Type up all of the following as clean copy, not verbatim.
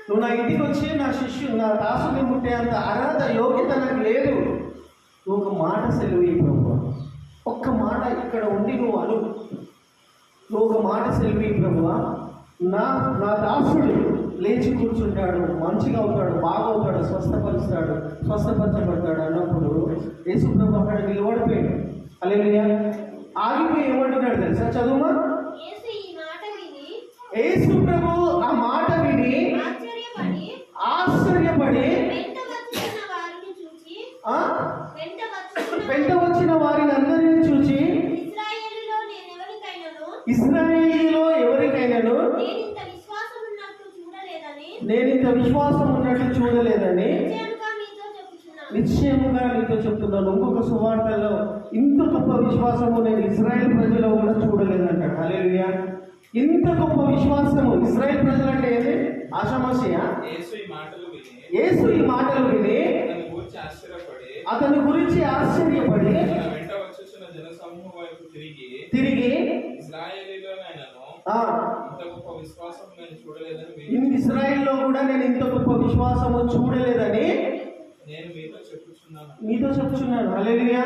నువ్వు నా ఇంటికి వచ్చి నా దాసుని ముట్టే అంత అర్హత యోగ్యత నాకు లేదు. నువ్వు ఒక మాట సెలవు ప్రభు, ఒక్క మాట ఇక్కడ ఉండి నువ్వు ఒక మాట సెలవు ప్రభువా, నా దాసుడు లేచి కూర్చుంటాడు, మంచిగా అవుతాడు, బాగవుతాడు, స్వస్థపరచబడతాడు అన్నప్పుడు యేసు ప్రభు అక్కడ నిలబడిపోయాడు. హల్లెలూయా. ఆగిపోయి ఏమంటున్నాడు తెలుసా? చదువుమా. యేసు ప్రభు ఆ మాట విని ఆశ్చర్యపడి వెంట వచ్చిన వారిని అందరినీ చూచి, ఇశ్రాయేలీలో ఎవరికైనాను నేను ఇంత విశ్వాసం ఉన్నట్లు చూడలేదని నిశ్చయముగా నీతో చెప్తున్నాను. ఇంకొక సువార్తలో ఇంత గొప్ప విశ్వాసము నేను ఇశ్రాయేల్ ప్రజల్లో కూడా చూడలేదంటాడు. హల్లెలూయా. ఇంత గొప్ప విశ్వాసము ఇశ్రాయేల్ ప్రజలు అంటే ఏంటి? ఆషామాషియా? యేసు ఈ మాటలు విని అతని గురించి ఆశ్చర్యపడి తిరిగి ఇశ్రాయేల్లో కూడా నేను ఇంత గొప్ప విశ్వాసము చూడలేదని మీతో చెప్పుచున్నాను. హల్లెలూయా.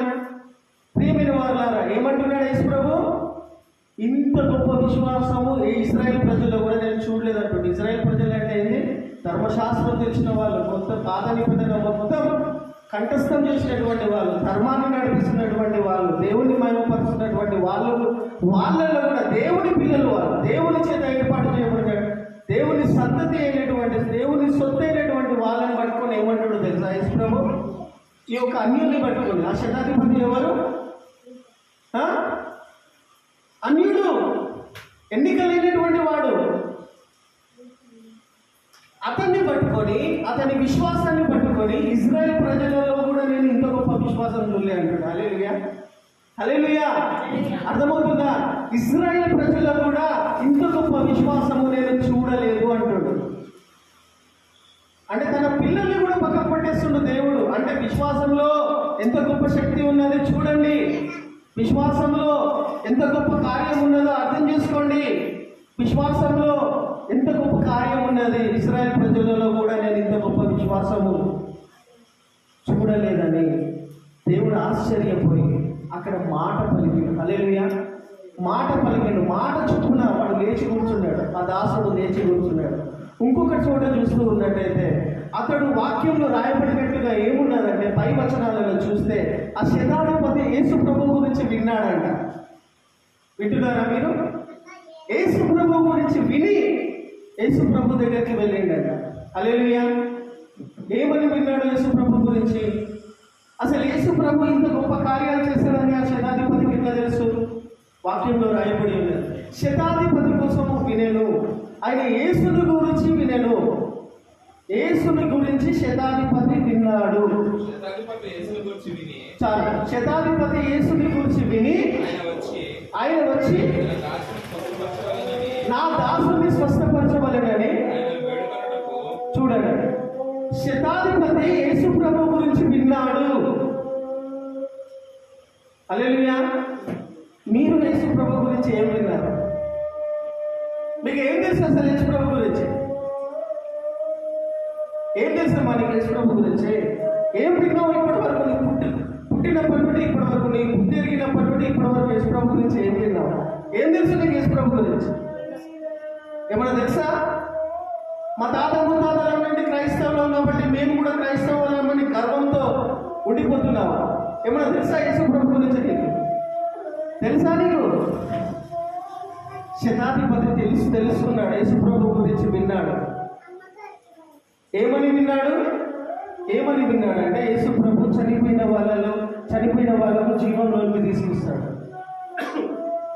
ప్రియమైన వారలారా, ఏమంటున్నాడు యేసు ప్రభు? ఇంత గొప్ప విశ్వాసము ఏ ఇశ్రాయేల్ ప్రజల్లో కూడా నేను చూడలేదంటుంది. ఇశ్రాయేల్ ప్రజలు అంటే ఏంటి? ధర్మశాస్త్రం తెలిసిన వాళ్ళు, మొత్తం పాత నిబంధన మొత్తం కంఠస్థం చేసినటువంటి వాళ్ళు, ధర్మాన్ని నడిపిస్తున్నటువంటి వాళ్ళు, దేవుని మహిమపరుస్తున్నటువంటి వాళ్ళలో కూడా దేవుని పిల్లలు, వాళ్ళు దేవుని చేత ఏర్పాటు చేయబడిన దేవుని సంతతి అయినటువంటి దేవుని సొత్తు అయినటువంటి వాళ్ళని పట్టుకొని ఏమంటాడు తెలుసా యేసు ప్రభు? ఈ యొక్క అన్యుల్ని పట్టుకొని, ఆ శతాధిపతి ఎవరు? అన్యుడు, ఎన్నికలైనటువంటి వాడు, అతన్ని పట్టుకొని, అతని విశ్వాసాన్ని పట్టుకొని ఇశ్రాయేల్ ప్రజలలో కూడా నేను ఇంత గొప్ప విశ్వాసం చూడలే అంటాడు. హల్లెలూయా. హల్లెలూయా. అర్థమవుతుందా? ఇశ్రాయేల్ ప్రజల్లో కూడా ఇంత గొప్ప విశ్వాసము నేను చూడలేదు అంటాడు. అంటే తన పిల్లల్ని కూడా పక్కకు పట్టేస్తుండు దేవుడు. అంటే విశ్వాసంలో ఎంత గొప్ప శక్తి ఉన్నది చూడండి. విశ్వాసంలో ఎంత గొప్ప కార్యం ఉన్నదో అర్థం చేసుకోండి. విశ్వాసంలో ఎంత గొప్ప కార్యం ఉన్నది. ఇశ్రాయేల్ ప్రజలలో కూడా నేను ఇంత గొప్ప విశ్వాసము చూడలేదని దేవుడు ఆశ్చర్యపోయి అక్కడ మాట పలికిండు. హల్లెలూయా. మాట పలికిండు. మాట చొప్పున వాడు లేచి కూర్చున్నాడు. ఆ దాసుడు లేచి కూర్చున్నాడు. ఇంకొక చోట చూస్తూ ఉన్నట్టయితే అతడు వాక్యంలో రాయబడినట్టుగా ఏమున్నదంటే పై వచనాలలో చూస్తే ఆ శతాధిపతి యేసు ప్రభు గురించి విన్నాడంట. వింటున్నారా మీరు? యేసు ప్రభు గురించి విని యేసు ప్రభు దగ్గరికి వెళ్ళిండట. హల్లెలూయా. ఏమని విన్నాడు యేసు ప్రభు గురించి? అసలు యేసు ప్రభు ఇంత గొప్ప కార్యాలు చేశాడని ఆ శతాధిపతికి ఎట్లా తెలుసు? వాక్యంలో రాయబడి ఉన్నది. శతాధిపతి కోసము వినెను, ఆయన యేసుని గురించి వినెను. యేసుని గురించి శతాధిపతి విన్నాడు. చాలు. శతాధిపతి యేసుని గురించి విని ఆయన వచ్చి నా దాసుని స్వస్థపరచవలెనని, చూడండి, శతాధిపతి యేసు ప్రభు గురించి విన్నాడు. హల్లెలూయా. మీరు యేసు ప్రభు గురించి ఏం విన్నారు? మీకు ఏం తెలుసు అసలు యేసు ప్రభు గురించి? ఏం తెలుసు మనకి యేసు ప్రభు గురించి? ఏం విన్నావు ఇప్పటి వరకు? నీ పుట్టినప్పటి నుండి ఇప్పటి వరకు, నీ బుద్ధి ఎరిగినప్పటి నుండి ఇప్పటి వరకు యేసు ప్రభు గురించి ఏం విన్నావు? ఏం తెలుసు నీకు యేసు ప్రభు గురించి? ఏమన్నా తెలుసా? మా తాత ముత్తాతల నుండి క్రైస్తవులం కాబట్టి మేము కూడా క్రైస్తవులమని గర్వంతో ఉండిపోతున్నావా? ఏమన్నా తెలుసా యేసు ప్రభు గురించి నీకు? తెలుసా నీకు? శతాధిపతి తెలుసుకున్నాడు, యేసు ప్రభు గురించి విన్నాడు. ఏమని విన్నాడు? అంటే యేసు ప్రభు చనిపోయిన వాళ్ళకు జీవంలోకి తీసుకొస్తాడు,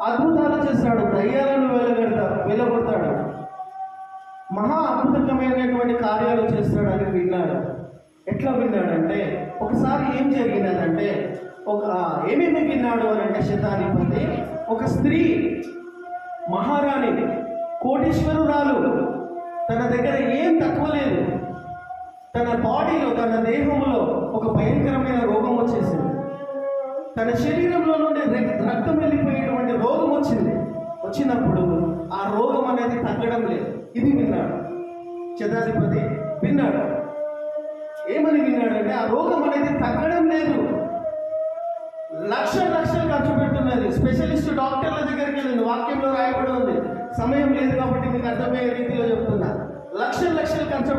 అద్భుతాలు చేస్తాడు, దయ్యాలను వెళ్ళగొడతాడు, మహా అద్భుతమైనటువంటి కార్యాలు చేస్తాడు అని విన్నాడు. ఎట్లా విన్నాడంటే ఒకసారి ఏం జరిగినదంటే ఏమేమి విన్నాడు అని అంటే శతాధిపతి ఒక స్త్రీ మహారాణి కోటీశ్వరురాలు, తన దగ్గర ఏం తక్కువ లేదు, తన బాడీలో తన దేహంలో ఒక భయంకరమైన రోగం వచ్చేసింది. తన శరీరంలో నుండి రక్తం వెళ్ళిపోయేటువంటి రోగం వచ్చినప్పుడు ఆ రోగం అనేది తగ్గడం లేదు. ఇది విన్నాడు. శతాధిపతి విన్నాడు. ఏమని విన్నాడంటే ఆ రోగం అనేది తగ్గడం లేదు, లక్షలు ఖర్చు పెడుతున్నది. స్పెషలిస్ట్ డాక్టర్ల దగ్గరికి వెళ్ళింది. వాక్యంలో రాయబడి ఉంది, సమయం లేదు కాబట్టి మీకు అర్థమయ్యే రీతిలో చెప్తున్నా. లక్షలు ఖర్చు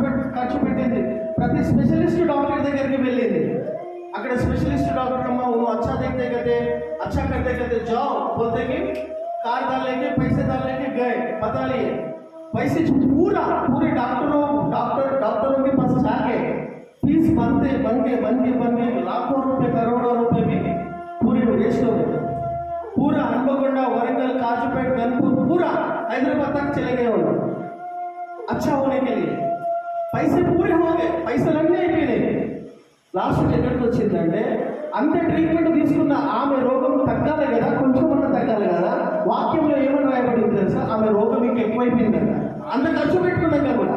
పెట్టింది. ప్రతి స్పెషలిస్ట్ డాక్టర్ దగ్గరికి వెళ్ళింది. अगर स्पेशलिस्ट डॉक्टर वो अच्छा देखते कहते, अच्छा करते कहते, जाओ बोलते कि कार डाल लेंगे, पैसे डाल लेंगे, गए बता लिए पैसे पूरे डॉक्टरों के पास जाके फीस बनते लाखों रुपए करोड़ों रुपए भी पूरे वेस्ट हो गए. पूरा हनुमकोंडा, वरंगल, काजूपेट, गनपुर पूरा हैदराबाद तक चले गए वो अच्छा होने के लिए. पैसे पूरे हो गए, पैसे लगने ही नहीं. లాస్ట్ ఎక్కడికి వచ్చిందంటే అంత ట్రీట్మెంట్ తీసుకున్న ఆమె రోగం తగ్గాలి కదా, కొంచెమన్నా తగ్గాలి కదా. వాక్యంలో ఏమని రాయబడింది తెలుసా? ఆమె రోగం ఇంకా ఎక్కువైపోయిందంట, అంత ఖర్చు పెట్టుకున్నాక కూడా.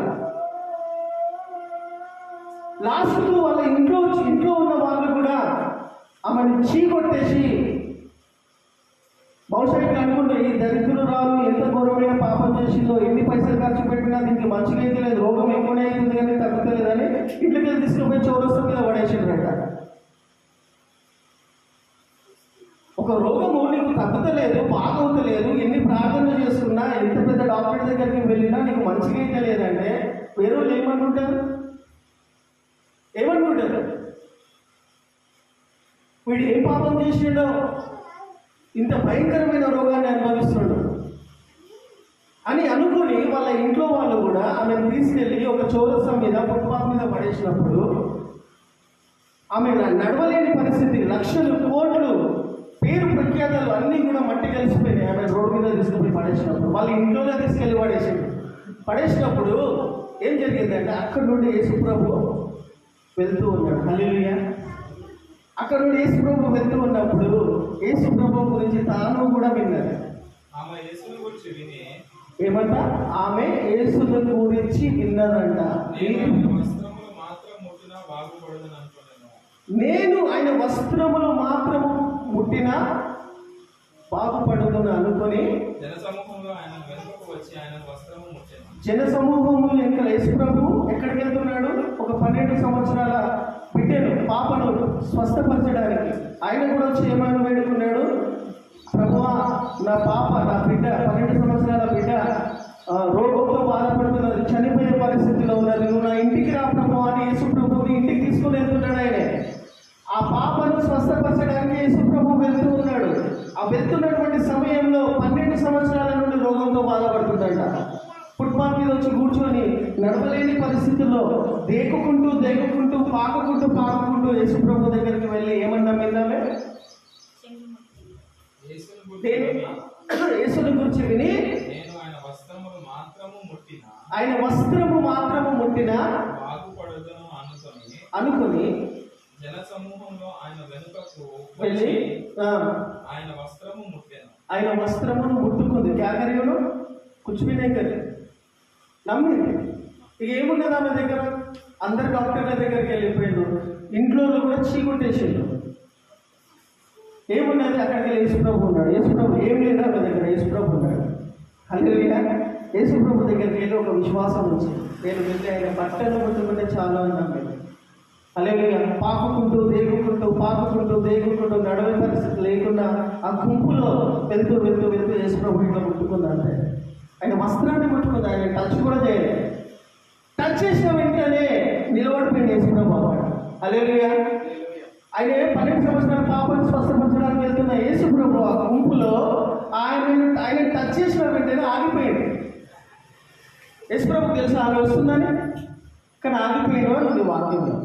లాస్ట్కు వాళ్ళ ఇంట్లో ఉన్న వాళ్ళు కూడా ఆమెను చీకొట్టేసి, బహుశా ఇట్లా అనుకుంటే ఈ దరిద్రురాలు ఎంత ఘోరమైన పాపం చేసిందో, ఎన్ని పైసలు ఖర్చు పెట్టినా దీనికి మంచిగా అయితే లేదు, రోగం ఎక్కువనే అవుతుంది కానీ తగ్గుతలేదని ఇంటికి వెళ్ళి తీసుకుపోయి చౌరస్తా మీద పడేసిండ్రట. ఒక రోగము నీకు తగ్గుతలేదు, బాగవుతలేదు, ఎన్ని ప్రార్థనలు చేస్తున్నా, ఎంత పెద్ద డాక్టర్ దగ్గరికి వెళ్ళినా నీకు మంచిగా అయితే లేదంటే వేరే వాళ్ళు ఏమనుకుంటారు? వీడు ఏ పాపం చేసిండో ఇంత భయంకరమైన రోగాన్ని అనుభవిస్తున్నాడు అని అనుకుని వాళ్ళ ఇంట్లో వాళ్ళు కూడా ఆమెను తీసుకెళ్ళి ఒక చౌరస్తా మీద, ఫుట్పాత్ మీద పడేసినప్పుడు ఆమె నడవలేని పరిస్థితి, లక్షలు కోట్లు పేరు ప్రఖ్యాతలు అన్నీ కూడా మట్టి కలిసిపోయినాయి. ఆమె రోడ్డు మీద తీసుకుపోయి పడేసినప్పుడు వాళ్ళ ఇంట్లోనే తీసుకెళ్ళి పడేసినప్పుడు ఏం జరిగిందంటే అక్కడి నుండి యేసుప్రభు వెళ్తూ ఉన్నాడు. హల్లెలూయా. అక్కడ నుండి యేసుప్రభు వెళ్తూ ఉన్నప్పుడు యేసుప్రభు గురించి తాను కూడా విన్నది. ఏమంట? ఆమె యేసుని గురించి విన్నదంట. నేను ఆయన వస్త్రములు మాత్రం ముట్టినా బాగుపడుతున్నా అనుకొని జనసమూహంలో ఇంకా యేసుప్రభు ఎక్కడికి వెళ్తున్నాడు? ఒక 12 సంవత్సరాల బిడ్డను, పాపను స్వస్థపరచడానికి ఆయన కూడా వచ్చి ఏమైనా వేడుకున్నాడు? ప్రభువా, నా పాప, నా బిడ్డ, 12 సంవత్సరాల బిడ్డ రోగంతో బాధపడుతున్నది, చనిపోయే పరిస్థితిలో ఉన్నది, నువ్వు నా ఇంటికి రా ప్రభువా అని యేసుప్రభుని ఇంటికి తీసుకుని వెళ్తున్నాడు. ఆయనే ఆ పాపను స్వస్థపరచడానికి యేసుప్రభు వెళ్తూ ఉన్నాడు. ఆ వెళ్తున్నటువంటి సమయంలో 12 సంవత్సరాల నుండి రోగంతో బాధపడుతుందంట. ఫుట్పాత్ మీద వచ్చి కూర్చొని నడవలేని పరిస్థితుల్లో దేకుకుంటూ పాకుకుంటూ యేసుప్రభు దగ్గరికి వెళ్ళి ఏమన్నా విన్నామే? యేసుని గురించి విని ఆయన వస్త్రము మాత్రము ముట్టినా అనుకుని జనసమూహంలో ఆయన వెనుకకు వెళ్ళి ఆయన వస్త్రమును ముట్టుకుంది. క్యాకర్యను కూర్చునే కదా నమ్మింది. ఇక ఏమున్నది ఆమె దగ్గర? అందరు డాక్టర్ల దగ్గరికి వెళ్ళిపోయాడు, ఇంట్లో కూడా చీకొట్టేసిండు. ఏమున్నది? అక్కడికి యేసుప్రభు ఉన్నాడు. యేసుప్రభు ఏం లేదు ఆమె దగ్గర, యేసుప్రభు ఉన్నాడు. హల్లెలూయా. యేసుప్రభు దగ్గరికి వెళ్ళి ఒక విశ్వాసం వచ్చింది. నేను వెళ్ళి ఆయన బట్టలు ముట్టుకుంటే చాలా ఉన్నాను. హల్లెలూయా. పాకుకుంటూ దేగుకుంటూ నడవే పరిస్థితి లేకుండా ఆ గుంపులో వెళ్తూ యేసుప్రభు ఇట్లా ముట్టుకుందంటే ఆయన వస్త్రాన్ని ముట్టుకుంది. ఆయన టచ్ కూడా చేయలేదు. టచ్ చేసిన వెంటనే నిలబడిపోయింది యేసుప్రభు. హల్లెలూయా. ఆయన 12 సంవత్సరాల పాపను స్వస్థపరచడానికి వెళ్తున్న యేసుప్రభు ఆ గుంపులో ఆయన టచ్ చేసిన వెంటనే ఆగిపోయింది. యేసుప్రభు తెలుసు ఆమె వస్తుందని, కానీ ఆగిపోయిన ఉంది వాక్యంలో.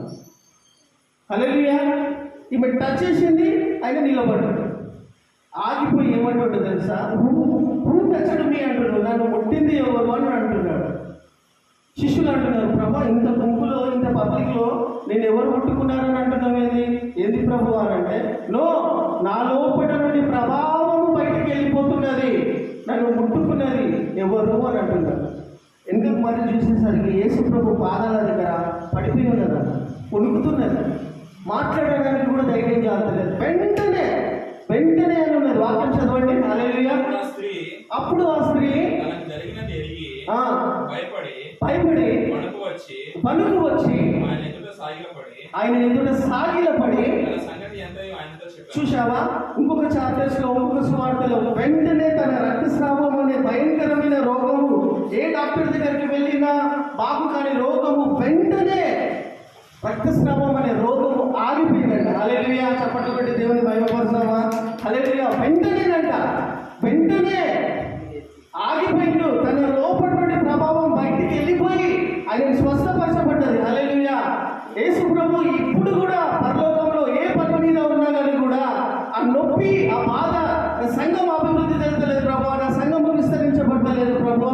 హల్లెలూయా. ఈమె టచ్ చేసింది, ఆయన నిలబడ్డాడు. ఆగిపోయి ఏమంటాడు తెలుసా? హూ టచ్డ్ మీ అంటున్నాడు, నన్ను ముట్టింది ఎవరు అని అంటున్నాడు. శిష్యులు అంటున్నారు, ప్రభా ఇంత గుంపులో, ఇంత పబ్లిక్లో నేను ఎవరు ముట్టుకున్నారని అంటున్నావు, ఏంది ప్రభు అని అంటే, నా లోపల నుండి ప్రభావము బయటికి వెళ్ళిపోతున్నది, నన్ను ముట్టుకున్నది ఎవరు అని అంటున్నారు. ఎందుకు మరి చూసేసరికి యేసుప్రభు పాదాల దగ్గర పడిపోయి ఉన్నదా, వణుకుతున్నది, మాట్లాడడానికి కూడా ధైర్యం చేస్తలేదు. వెంటనే అని ఉన్నది. వాక్యం చదవండి. అప్పుడు ఆ స్త్రీ భయపడి పలుకు వచ్చి ఆయన ఎదుట సాగిలపడి చూశావా? ఇంకొక చాప్టర్స్ లో, ఇంకొక సువార్తలో వెంటనే తన రక్తస్రావం అనే భయంకరమైన రోగము, ఏ డాక్టర్ దగ్గరికి వెళ్ళినా బాగు కాని రోగము, వెంటనే రక్తస్రావం అనే రోగము ఆగిపోయిందంట. హల్లెలూయా! చప్పట్లు పెట్టి దేవుని మహిమపరుస్తావా? హల్లెలూయా! వెంటనే ఆగిపోయిండు. తన లోపటి ప్రభావం బయటికి వెళ్ళిపోయి ఆయన స్వస్థపరచబడ్డది. హల్లెలూయా! యేసు ప్రభు ఇప్పుడు కూడా పరలోకంలో ఏ పని మీద ఉన్నా కానీ కూడా ఆ నొప్పి, ఆ బాధ, నా సంఘం అభివృద్ధి జరగలేదు ప్రభు, నా సంఘము విస్తరించబడలేదు ప్రభు,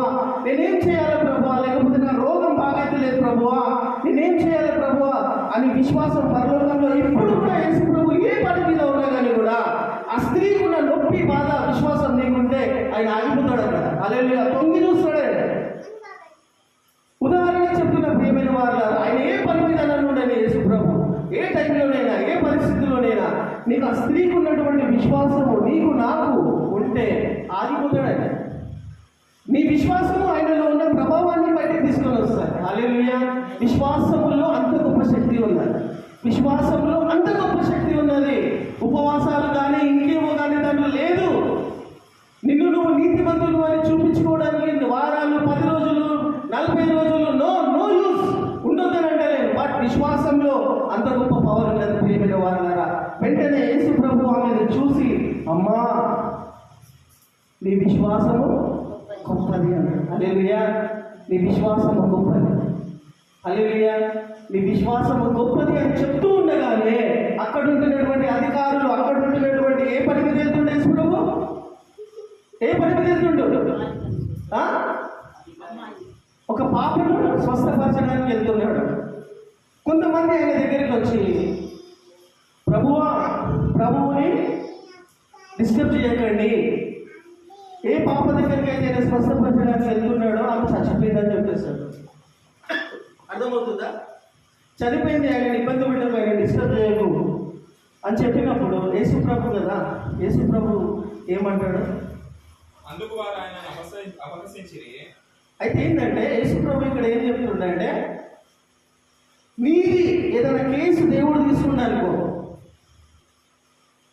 నేనేం చేయాలి ప్రభు, లేకపోతే నా రోగం బాగైతలేదు ప్రభు, నేనేం చేయాలి ప్రభు అని విశ్వాసం పరలోకంలో ఇప్పుడు కూడా యేసు ప్రభు ఏ పని మీద ఉన్నా కానీ కూడా ఆ స్త్రీకి ఉన్న నొప్పి, బాధ, విశ్వాసం నీకుంటే ఆయన ఆగిపోతాడు అక్కడ. హల్లెలూయా! తొంగి చూస్తాడే. ఉదాహరణ చెప్తున్న ప్రియమైన వారు, ఆయన ఏ పని మీద నన్ను యేసు ప్రభు ఏ టైంలోనైనా, ఏ పరిస్థితుల్లోనైనా నీకు ఆ స్త్రీకి ఉన్నటువంటి విశ్వాసము నీకు నాకు ఉంటే ఆగిపోతాడు. నీ విశ్వాసము ఆయనలో ఉన్న ప్రభావాన్ని బయటకు తీసుకొని వస్తాడు. హల్లెలూయా! విశ్వాసములో అంత గొప్ప శక్తి ఉన్నది. విశ్వాసంలో అంత గొప్ప శక్తి ఉన్నది. ఉపవాసాలు కానీ ఇంకేమో కానీ దాంట్లో లేదు. నిన్ను నువ్వు నీతిమంతులు అని చూపించుకోవడానికి వారాలు, 10 రోజులు, 40 రోజులు నో యూస్ ఉండొద్దని అంటలేదు. బట్ విశ్వాసంలో అంత గొప్ప పవర్ ఉన్నది ప్రియమైన వారులారా. వెంటనే యేసు ప్రభు ఆమెను చూసి, అమ్మా నీ విశ్వాసము గొప్పది అన్నాడు. హల్లెలూయా! నీ విశ్వాసము గొప్పది. హల్లెలూయా! నీ విశ్వాసము గొప్పది అని చెప్తూ ఉండగానే అక్కడ ఉంటున్నటువంటి అధికారులు, అక్కడ ఉంటున్నటువంటి ఏ పని మీద వెళ్తుండే యేసు ప్రభు? ఏ పని మీద వెళ్తుండు? ఒక పాపను స్వస్థపరచడానికి వెళ్తున్నాడు. కొంతమంది ఆయన దగ్గరికి వచ్చి, ప్రభువుని డిస్టర్బ్ చేయకండి, ఏ పాప దగ్గరికి అయితే ఆయన స్వస్థపరచడానికి వెళ్తున్నాడో ఆమె చచ్చిపోయిందని చెప్పేస్తాడు. అర్థమవుతుందా? చనిపోయింది, ఆయన ఇబ్బంది పెట్టడం, ఆయన డిస్టర్బ్ చేయకు అని చెప్పినప్పుడు యేసు ప్రభు కదా, యేసు ప్రభు ఏమంటాడు? అందుకు వారు ఆయనను అపహసించిరి. అయితే ఏంటంటే యేసు ప్రభు ఇక్కడ ఏం చెప్తుండంటే, నీది ఏదైనా కేసు దేవుడు తీసుకున్నానుకో,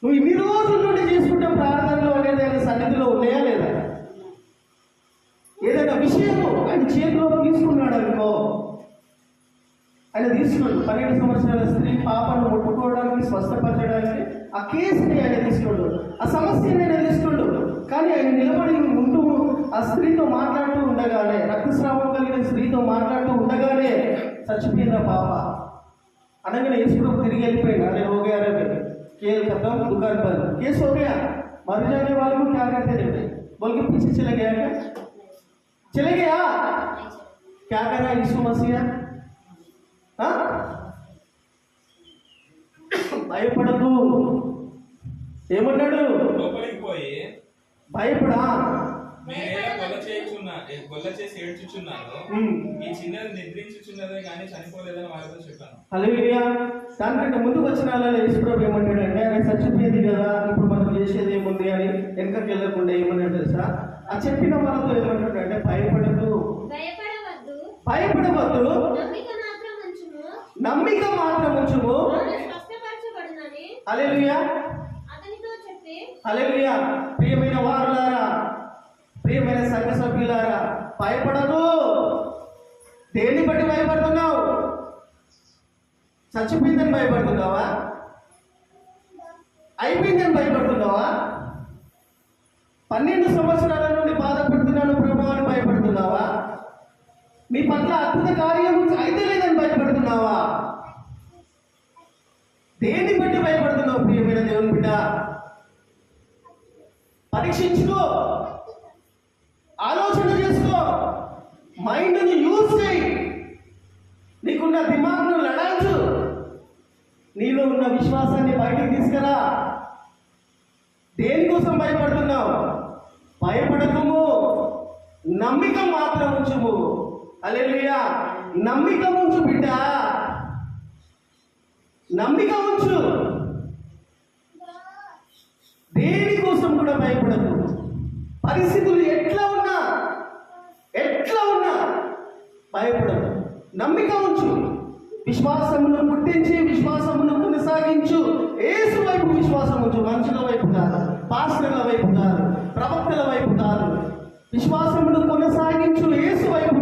నువ్వు ఇన్ని రోజుల నుండి చేసుకుంటే ప్రార్థనలో అనేది ఆయన సన్నిధిలో ఉన్నాయా లేదా? ఏదైనా విషయము ఆయన చేతిలో తీసుకున్నాడు అనుకో, ఆయన తీసుకున్నాడు. 12 సంవత్సరాల స్త్రీ పాపను ముట్టుకోవడానికి, స్వస్థపరచడానికి ఆ కేసుని ఆయన తీసుకున్నాడు, ఆ సమస్యని ఆయన తీసుకున్నాడు. కానీ ఆయన నిలబడి ఉంటూ ఆ స్త్రీతో మాట్లాడుతూ ఉండగానే, రక్తస్రావం కలిగిన స్త్రీతో మాట్లాడుతూ ఉండగానే చచ్చిపోయిందా పాప అనగానే యేసు ప్రభు తిరిగి వెళ్ళిపోయాడు. అరే हो गया रे केस खत्म, दुकान बंद, केस हो गया, मर जाने वाले को क्या करते थे बोल के पीछे चले गया क्या करा यीशु मसीह? భయపడదు ఏమన్నాడు? లోపలికి పోయి భయపడా, గొల్ల చేసి ఏడ్చుచున్నాను, ఈ చిన్నది నిద్రించుచున్నదే కానీ చనిపోలేదని వారితో చెప్పాను. హల్లెలూయా! దానికంటే ముందుకు వచ్చిన యేసు ప్రభు ఏమంటాడంటే, ఆయన చచ్చిపోయింది కదా, ఇప్పుడు మనం చేసేది ఏముంది అని వెనకకి వెళ్ళకుండా ఏమన్నాడు తెలుసా? ఆ చెప్పిన వాళ్ళతో ఏమంటాడంటే, భయపడదు, నమ్మిక మాత్రం ఉంచుము. హల్లెలూయా! హల్లెలూయా! ప్రియమైన వారులారా, ప్రియమైన సంఘ సభ్యులారా, భయపడదు. దేన్ని బట్టి భయపడుతున్నావు? చచ్చిపోయిందని భయపడుతున్నావా? అయిపోయిందని భయపడుతున్నావా? 12 సంవత్సరాల నుండి బాధపడుతున్నాను ప్రభు అని భయపడుతున్నావా? నీ పట్ల అద్భుత కార్యం అయితే లేదని భయపడుతున్నావా? దేన్ని బట్టి భయపడుతున్నావు ప్రియమైన దేవుని బిడ్డ? పరీక్షించుకో, ఆలోచన చేసుకో, మైండ్ని యూజ్ చేయి, నీకున్న దిమాగ్ను లడాయించు, నీలో ఉన్న విశ్వాసాన్ని బయటికి తీసుకురా. దేనికోసం భయపడుతున్నావు? భయపడకము, నమ్మిక మాత్రం ఉంచుము. హల్లెలూయా! నమ్మిక ఉంచు బిడ్డ, నమ్మిక ఉంచు. దేనికోసం కూడా భయపడదు. పరిస్థితులు ఎట్లా ఉన్నా భయపడదు. నమ్మిక ఉంచు, విశ్వాసమును పుట్టించి విశ్వాసమును కొనసాగించు. యేసు వైపు విశ్వాసం ఉంచు, మనుషుల వైపు కాదు, పాస్టర్ల వైపు కాదు, ప్రవక్తల వైపు కాదు. విశ్వాసమును కొనసాగించు, యేసు వైపు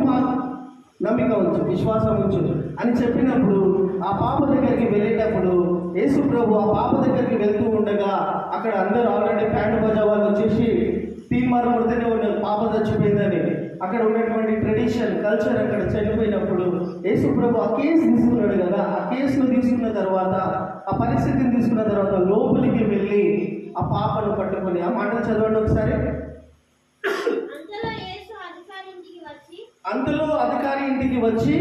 నమ్మిక ఉంచు, విశ్వాసం ఉంచు అని చెప్పినప్పుడు ఆ పాప దగ్గరికి వెళ్ళేటప్పుడు యేసు ప్రభు ఆ పాప దగ్గరికి వెళ్తూ ఉండగా అక్కడ అందరూ ఆల్రెడీ ప్యాంటు బజా వాళ్ళు వచ్చేసి తీర్మానం పడితేనే ఉన్న పాప చచ్చిపోయిందని అక్కడ ఉన్నటువంటి ట్రెడిషన్ కల్చర్ అక్కడ చనిపోయినప్పుడు యేసు ప్రభు ఆ కేసు తీసుకున్నాడు కదా. ఆ కేసును తీసుకున్న తర్వాత ఆ పరిస్థితిని తీసుకున్న తర్వాత లోపలికి వెళ్ళి ఆ పాపను పట్టుకొని ఆ మాటలు చదవండి ఒకసారి. అంతలో అధికారి ఇంటికి వచ్చి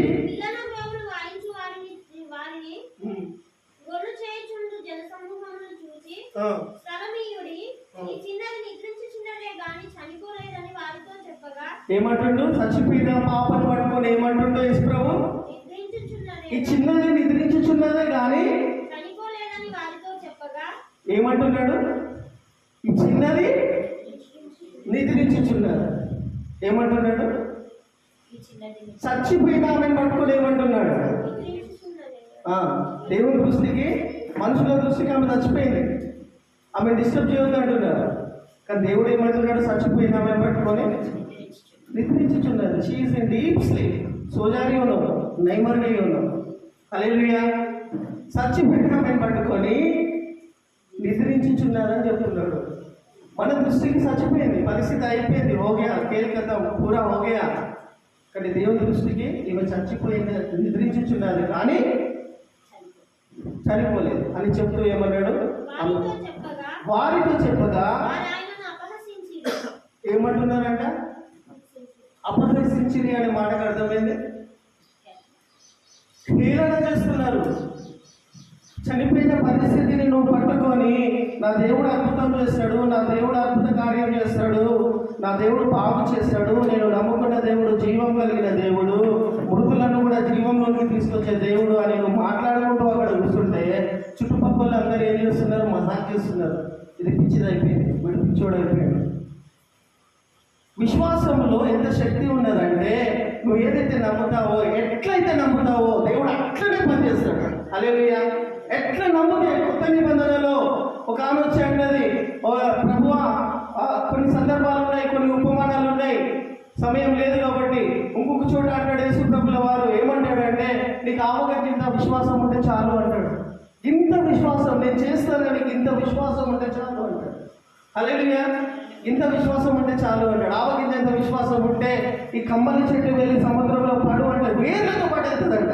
ఏమంటుండు? చచ్చిపోయిన పాపను పట్టుకొని ఏమంటుండో యేసు ప్రభు, ఈ చిన్నది నిద్రించుచున్నదే గాని ఏమంటున్నాడు? ఈ చిన్నది నిద్రించుచున్నది ఏమంటున్నాడు? చచ్చిపోయిన ఆమెను పట్టుకొని ఏమంటున్నాడు? దేవుని దృష్టికి మనుషుల దృష్టికి ఆమె చచ్చిపోయింది, ఆమె డిస్టర్బ్ చేయొద్దు అంటున్నారు. కానీ దేవుడు ఏమంటున్నాడు? చచ్చిపోయిన ఆమెను పట్టుకొని నిద్రించుచున్నది. She is in deep sleep. సోజారియోలో నైమర్నియోలో హల్లెలూయా. చచ్చిపోయిన ఆమెను పట్టుకొని నిద్రించుచున్నారని చెప్తున్నాడు. మన దృష్టికి చచ్చిపోయింది, పరిస్థితి అయిపోయింది, హోగయా కేల్కతం పూరా హోగయా. కానీ దేవుని దృష్టికి ఈమె చచ్చిపోయింది, నిద్రించుచున్నది కానీ చనిపోలేదు అని చెప్తూ ఏమన్నాడు? వారితో చెప్పగా ఏమంటున్నారంట? అపహసించిరి అనే మాటకు అర్థమైంది, హేళన చేస్తున్నారు. చనిపోయిన పరిస్థితిని నువ్వు పట్టుకొని నా దేవుడు అద్భుతం చేస్తాడు, నా దేవుడు అద్భుత కార్యం చేస్తాడు, నా దేవుడు బాగు చేస్తాడు, నేను నమ్ముకున్న దేవుడు జీవం కలిగిన దేవుడు, మృతులను కూడా జీవంలోకి తీసుకొచ్చే దేవుడు అని నువ్వు మాట్లాడుకుంటూ అక్కడ కూర్చుంటే చుట్టుపక్కల అందరూ ఏం చేస్తున్నారు? మజాక్ చేస్తున్నారు. ఇది పిచ్చిదైపోయింది, వీడు పిచ్చోడు అయిపోయాడు. విశ్వాసంలో ఎంత శక్తి ఉన్నదంటే నువ్వు ఏదైతే నమ్ముతావో, ఎట్లయితే నమ్ముతావో దేవుడు అట్లనే పనిచేస్తాడు. హల్లెలూయా. ఎట్లా నమ్ముతే కొత్త నిబంధనలో ఒక ఆమె వచ్చి అన్నది, ప్రభువా కొన్ని సందర్భాలు ఉన్నాయి, కొన్ని ఉపమానాలు ఉన్నాయి, సమయం లేదు కాబట్టి ఇంకొక చోట అంటాడు యేసు ప్రభుల వారు. ఏమంటాడంటే నీకు ఆవగింత విశ్వాసం ఉంటే చాలు అంటాడు. ఇంత విశ్వాసం నేను చేస్తానని ఇంత విశ్వాసం ఉంటే చాలు అంటాడు. హల్లెలూయా. ఇంత విశ్వాసం ఉంటే చాలు అంటాడు. ఆవగించేంత విశ్వాసం ఉంటే ఈ కమ్మలి చెట్టు వెళ్ళి సముద్రంలో పడు అంటే వేర్లతో పడేస్తుందంట.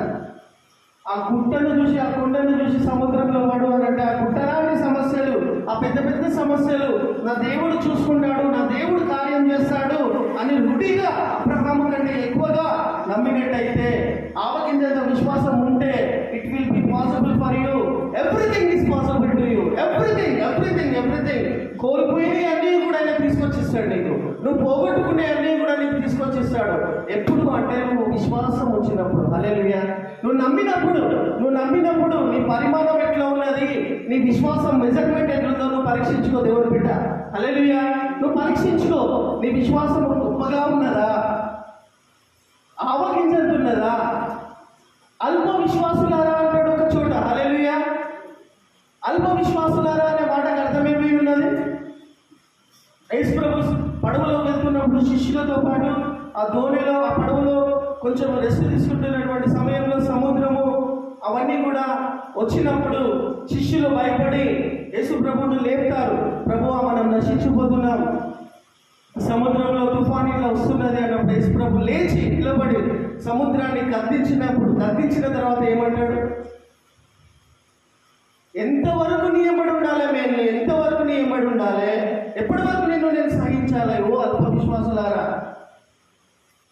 ఆ గుట్టను చూసి ఆ కొండను చూసి సముద్రంలో పడు అని అంటే ఆ గుట్టలాంటి సమస్యలు, ఆ పెద్ద పెద్ద సమస్యలు నా దేవుడు చూసుకుంటాడు, నా దేవుడు కార్యం చేస్తాడు అని రుడిగా అబ్రహాము కంటే ఎక్కువగా నమ్మినట్టయితే, ఆవగించేంత విశ్వాసం ఉంటే it will be possible for you. Everything is possible to you. Everything everything everything. కోల్పోయినవి అన్నీ కూడా ఆయన తీసుకొచ్చిస్తాడు నీకు. నువ్వు పోగొట్టుకునే అన్నీ కూడా నీకు తీసుకొచ్చిస్తాడు. ఎప్పుడు అంటే నువ్వు విశ్వాసం వచ్చినప్పుడు. హల్లెలూయా. నువ్వు నమ్మినప్పుడు నీ పరిమాణం ఎట్లా ఉన్నది, నీ విశ్వాసం మెజర్మెంట్ ఎట్లుందో నువ్వు పరీక్షించుకో దేవుడు బిడ్డ. హల్లెలూయా. నువ్వు పరీక్షించుకో, నీ విశ్వాసం గొప్పగా ఉన్నదా, ఆవగించున్నదా? అల్ప విశ్వాసులారా అంటాడు ఒక చోట. హల్లెలూయా. అల్ప విశ్వాసులారా అనే మాటకు అర్థమేమీ ఉన్నది? యేసు ప్రభు పడవలో వెళ్తున్నప్పుడు శిష్యులతో పాటు ఆ ధోనిలో ఆ పడవలో కొంచెం రెస్ట్ తీసుకుంటున్నటువంటి సమయంలో సముద్రము అవన్నీ కూడా వచ్చినప్పుడు శిష్యులు భయపడి యేసు ప్రభువును లేపుతారు. ప్రభువా మనం నశించిపోతున్నాం, సముద్రంలో తుఫాను ఇలా వస్తున్నది అన్నప్పుడు యేసు ప్రభు లేచి నిలబడి సముద్రాన్ని గద్దించిన తర్వాత ఏమంటాడు? ఎంతవరకు నియమడి ఉండాలి? మేము ఎంతవరకు నియమడి ఉండాలి? ఎప్పటి వరకు నేను సహించాలి? ఓ అల్ప విశ్వాసులారా.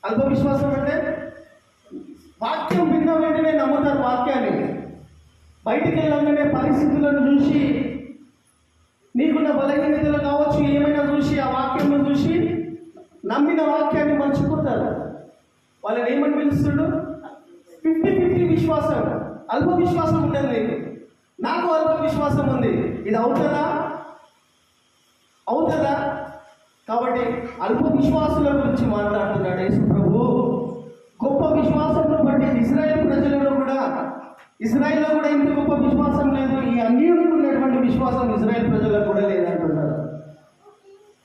అల్ప విశ్వాసం అంటే వాక్యం విన్న వెంటనే నమ్ముతారు వాక్యాన్ని. బయటికి వెళ్ళగానే పరిస్థితులను చూసి, నీకున్న బలహీనతలు కావచ్చు ఏమైనా చూసి, ఆ వాక్యం చూసి నమ్మిన వాక్యాన్ని మర్చిపోతారు. వాళ్ళని ఏమని పిలుస్తుడు? 50-50 విశ్వాసం. అల్ప విశ్వాసం ఉంటుంది నీకు, నాకు అల్ప విశ్వాసం ఉంది. ఇది అవుతుందా? కాబట్టి అల్ప విశ్వాసుల గురించి మాట్లాడుతున్నాడు యేసు ప్రభు. గొప్ప విశ్వాసం బట్టి ఇజ్రాయెల్లో కూడా ఇంత గొప్ప విశ్వాసం లేదు, ఈ అన్యులకు ఉన్నటువంటి విశ్వాసం ఇజ్రాయెల్ ప్రజలకు కూడా లేదంటున్నారు.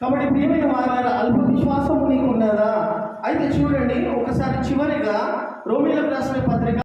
కాబట్టి ప్రియమైన వారాల అల్ప విశ్వాసము నీకు ఉన్నదా? అయితే చూడండి, ఒకసారి చివరిగా రోమీయులకు రాసిన పత్రిక